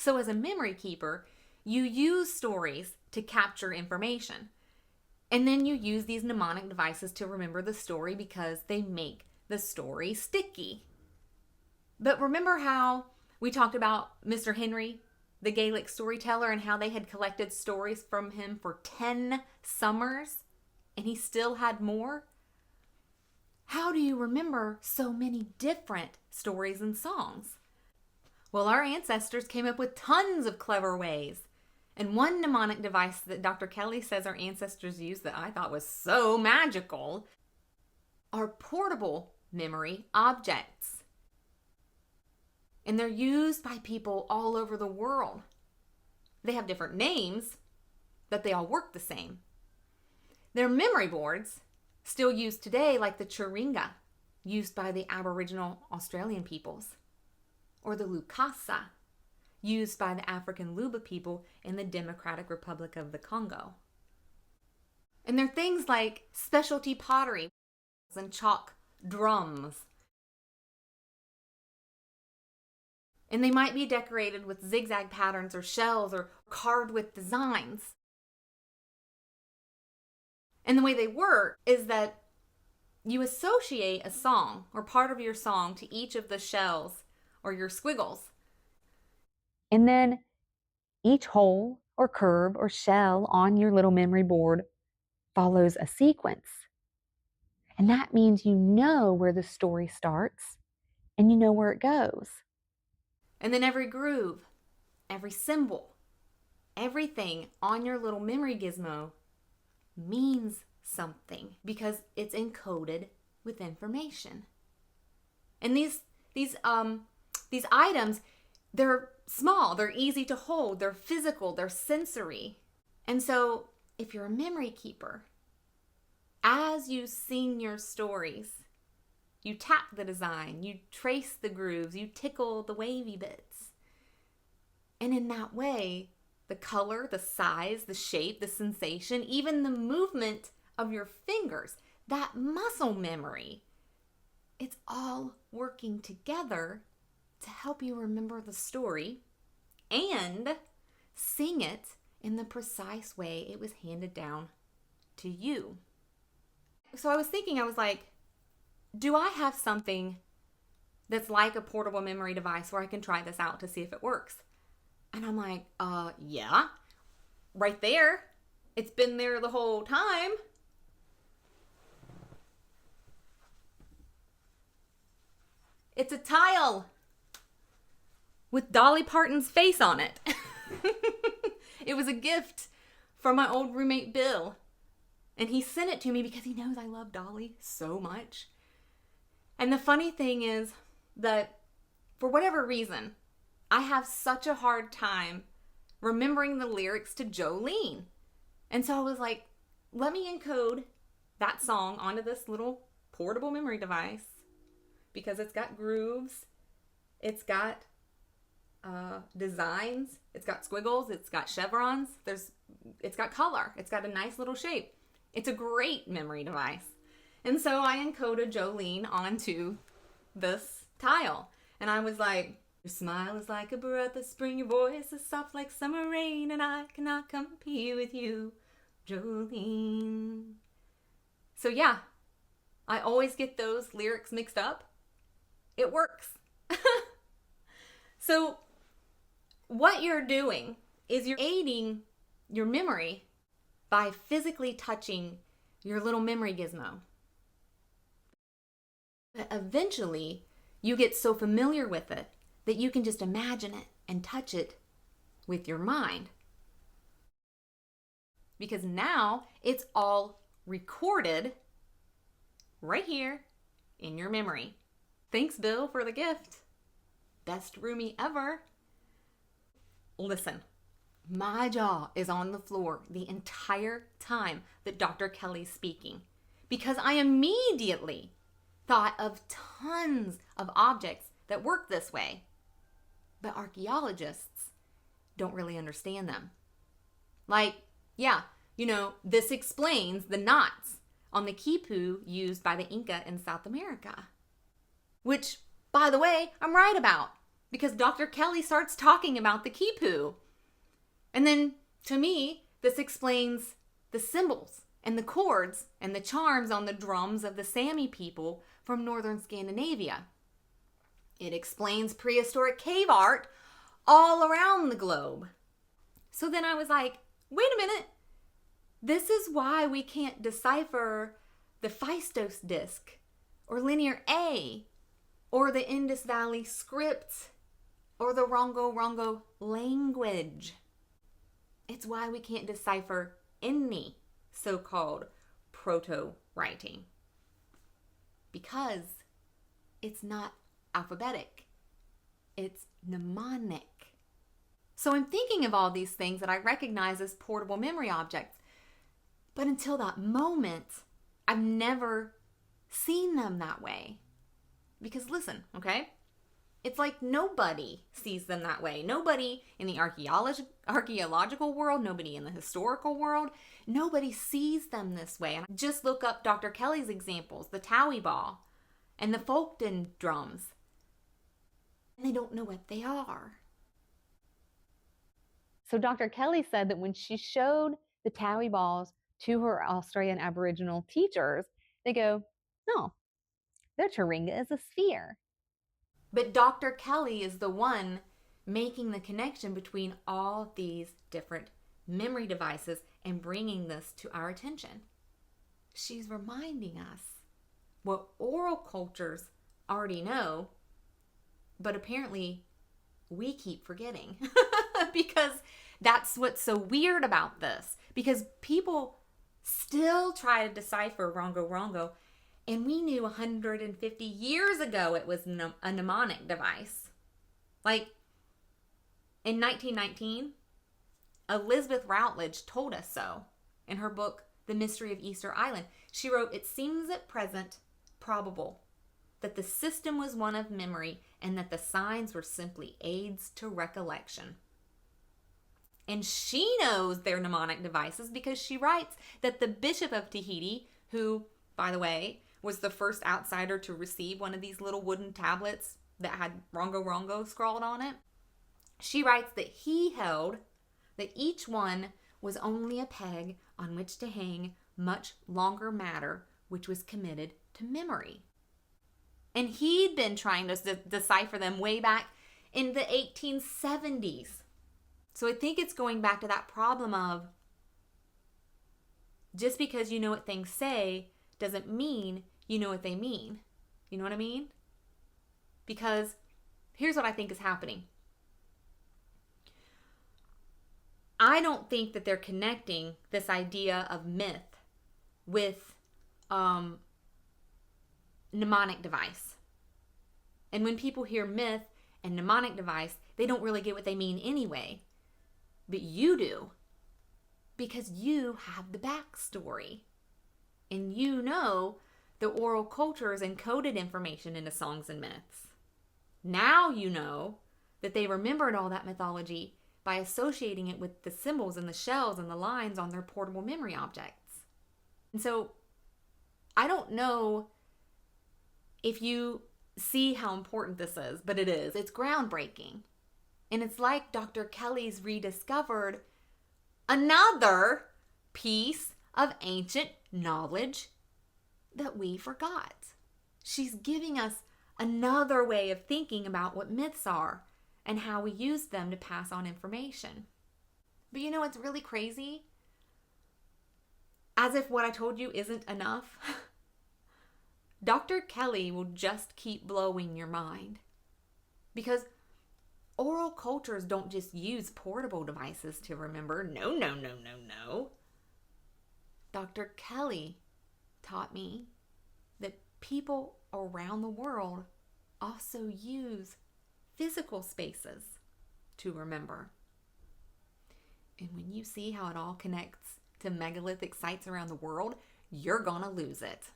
So as a memory keeper, you use stories to capture information. And then you use these mnemonic devices to remember the story because they make the story sticky. But remember how we talked about Mr. Henry, the Gaelic storyteller, and how they had collected stories from him for 10 summers and he still had more? How do you remember so many different stories and songs? Well, our ancestors came up with tons of clever ways. And one mnemonic device that Dr. Kelly says our ancestors used that I thought was so magical are portable memory objects. And they're used by people all over the world. They have different names, but they all work the same. They're memory boards, still used today, like the Chiringa, used by the Aboriginal Australian peoples, or the Lukasa, used by the African Luba people in the Democratic Republic of the Congo. And they're things like specialty pottery and chalk drums. And they might be decorated with zigzag patterns or shells or carved with designs. And the way they work is that you associate a song or part of your song to each of the shells or your squiggles. And then each hole or curve or shell on your little memory board follows a sequence. And that means you know where the story starts and you know where it goes. And then every groove, every symbol, everything on your little memory gizmo means something because it's encoded with information. And these items, they're small, they're easy to hold, they're physical, they're sensory. And so if you're a memory keeper, as you sing your stories, you tap the design, you trace the grooves, you tickle the wavy bits. And in that way, the color, the size, the shape, the sensation, even the movement of your fingers, that muscle memory, it's all working together to help you remember the story and sing it in the precise way it was handed down to you. So I was thinking, I was like, do I have something that's like a portable memory device where I can try this out to see if it works? And I'm like, yeah, right there. It's been there the whole time. It's a tile with Dolly Parton's face on it. It was a gift from my old roommate, Bill. And he sent it to me because he knows I love Dolly so much. And the funny thing is that for whatever reason, I have such a hard time remembering the lyrics to Jolene. And so I was like, let me encode that song onto this little portable memory device because it's got grooves, it's got designs, it's got squiggles, it's got chevrons, it's got color, it's got a nice little shape. It's a great memory device. And so I encoded Jolene onto this tile. And I was like, your smile is like a breath of spring, your voice is soft like summer rain, and I cannot compete with you, Jolene. So yeah, I always get those lyrics mixed up. It works. So what you're doing is you're aiding your memory by physically touching your little memory gizmo. But eventually, you get so familiar with it that you can just imagine it and touch it with your mind. Because now it's all recorded right here in your memory. Thanks, Bill, for the gift. Best roomie ever. Listen, my jaw is on the floor the entire time that Dr. Kelly's speaking because I immediately thought of tons of objects that work this way. But archaeologists don't really understand them. Like, yeah, this explains the knots on the quipu used by the Inca in South America. Which, by the way, I'm right about. because Dr. Kelly starts talking about the Kipu. And then, to me, this explains the symbols and the chords and the charms on the drums of the Sami people from northern Scandinavia. It explains prehistoric cave art all around the globe. So then I was like, wait a minute. This is why we can't decipher the Phaistos disc or Linear A or the Indus Valley script or the Rongo language. It's why we can't decipher any so-called proto-writing. Because it's not alphabetic. It's mnemonic. So I'm thinking of all these things that I recognize as portable memory objects. But until that moment, I've never seen them that way. Because listen, okay? It's like nobody sees them that way. Nobody in the archaeological world, nobody in the historical world, nobody sees them this way. And just look up Dr. Kelly's examples, the Towie ball and the Folkton drums. And they don't know what they are. So Dr. Kelly said that when she showed the Towie balls to her Australian Aboriginal teachers, they go, no, their taringa is a sphere. But Dr. Kelly is the one making the connection between all these different memory devices and bringing this to our attention. She's reminding us what oral cultures already know, but apparently we keep forgetting because that's what's so weird about this, because people still try to decipher Rongo, and we knew 150 years ago it was a mnemonic device. Like, in 1919, Elizabeth Routledge told us so in her book, The Mystery of Easter Island. She wrote, "It seems at present probable that the system was one of memory and that the signs were simply aids to recollection." And she knows they're mnemonic devices because she writes that the Bishop of Tahiti, who, by the way, was the first outsider to receive one of these little wooden tablets that had Rongo scrawled on it, she writes that he held that each one was only a peg on which to hang much longer matter which was committed to memory. And he'd been trying to decipher them way back in the 1870s. So I think it's going back to that problem of just because you know what things say doesn't mean you know what they mean. You know what I mean? Because here's what I think is happening. I don't think that they're connecting this idea of myth with mnemonic device. And when people hear myth and mnemonic device, they don't really get what they mean anyway. But you do. Because you have the backstory. And you know the oral cultures encoded information into songs and myths. Now you know that they remembered all that mythology by associating it with the symbols and the shells and the lines on their portable memory objects. And so I don't know if you see how important this is, but it is. It's groundbreaking. And it's like Dr. Kelly's rediscovered another piece of ancient knowledge that we forgot. She's giving us another way of thinking about what myths are and how we use them to pass on information. But you know what's really crazy? As if what I told you isn't enough, Dr. Kelly will just keep blowing your mind. Because oral cultures don't just use portable devices to remember. No. Dr. Kelly taught me that people around the world also use physical spaces to remember. And when you see how it all connects to megalithic sites around the world, you're gonna lose it.